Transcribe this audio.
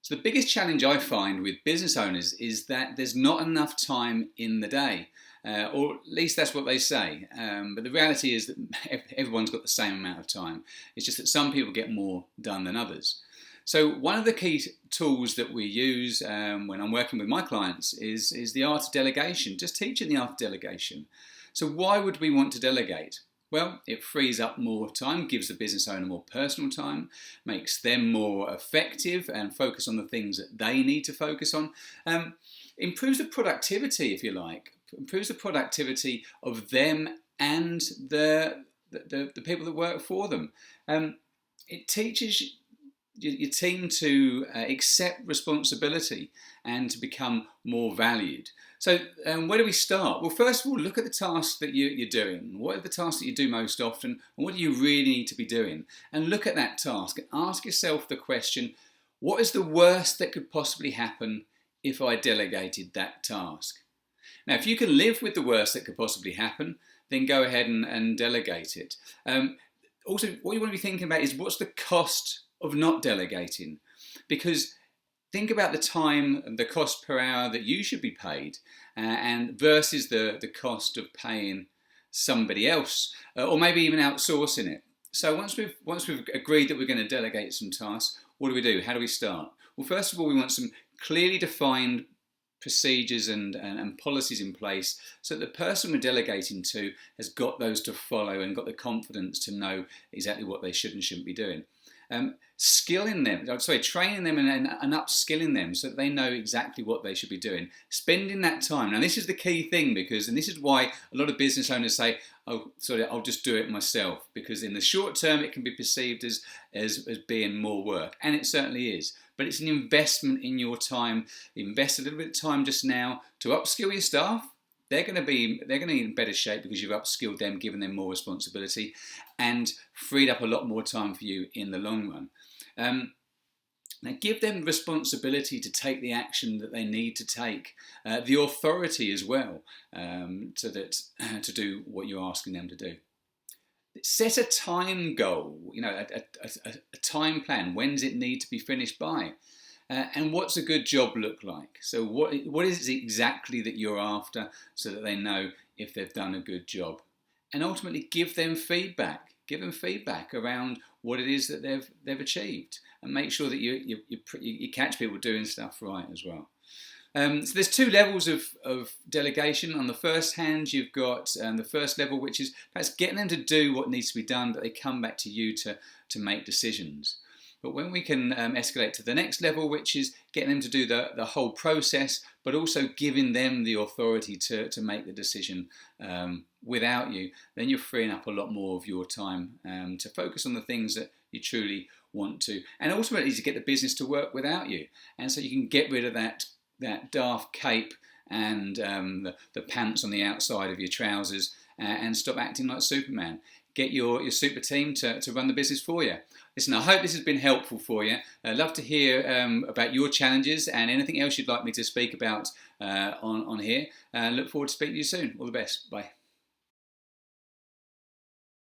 So the biggest challenge I find with business owners is that there's not enough time in the day, or at least that's what they say. But the reality is that everyone's got the same amount of time. It's just that some people get more done than others. So one of the key tools that we use when I'm working with my clients is the art of delegation, just teaching the art of delegation. So why would we want to delegate? Well, it frees up more time, gives the business owner more personal time, makes them more effective and focus on the things that they need to focus on. Improves the productivity, if you like, improves the productivity of them and the people that work for them. It teaches your team to accept responsibility and to become more valued. So where do we start? Well, first of all, look at the tasks that you're doing. What are the tasks that you do most often, and what do you really need to be doing? And look at that task and ask yourself the question, what is the worst that could possibly happen if I delegated that task? Now, if you can live with the worst that could possibly happen, then go ahead and delegate it. Also, what you want to be thinking about is what's the cost of not delegating, because think about the time and the cost per hour that you should be paid and versus the cost of paying somebody else or maybe even outsourcing it. So once we've agreed that we're going to delegate some tasks, what do? How do we start? Well, first of all, we want some clearly defined procedures and policies in place so that the person we're delegating to has got those to follow and got the confidence to know exactly what they should and shouldn't be doing. Training them and upskilling them so that they know exactly what they should be doing. Spending that time. Now, this is the key thing and this is why a lot of business owners say, oh, sorry, I'll just do it myself, because in the short term it can be perceived as being more work, and it certainly is. But it's an investment in your time. Invest a little bit of time just now to upskill your staff. They're going to be in better shape because you've upskilled them, given them more responsibility, and freed up a lot more time for you in the long run. Now, give them responsibility to take the action that they need to take, the authority as well, to do what you're asking them to do. Set a time goal, a time plan. When does it need to be finished by? And what's a good job look like? So what is it exactly that you're after so that they know if they've done a good job? And ultimately give them feedback. Give them feedback around what it is that they've achieved, and make sure that you catch people doing stuff right as well. So there's two levels of delegation. On the first hand, you've got the first level, which is perhaps getting them to do what needs to be done, but they come back to you to make decisions. But when we can escalate to the next level, which is getting them to do the whole process, but also giving them the authority to make the decision without you, then you're freeing up a lot more of your time to focus on the things that you truly want to, and ultimately to get the business to work without you. And so you can get rid of that daft cape and the pants on the outside of your trousers and stop acting like Superman. Get your super team to run the business for you. Listen, I hope this has been helpful for you. I'd love to hear about your challenges and anything else you'd like me to speak about on here. Look forward to speaking to you soon. All the best. Bye.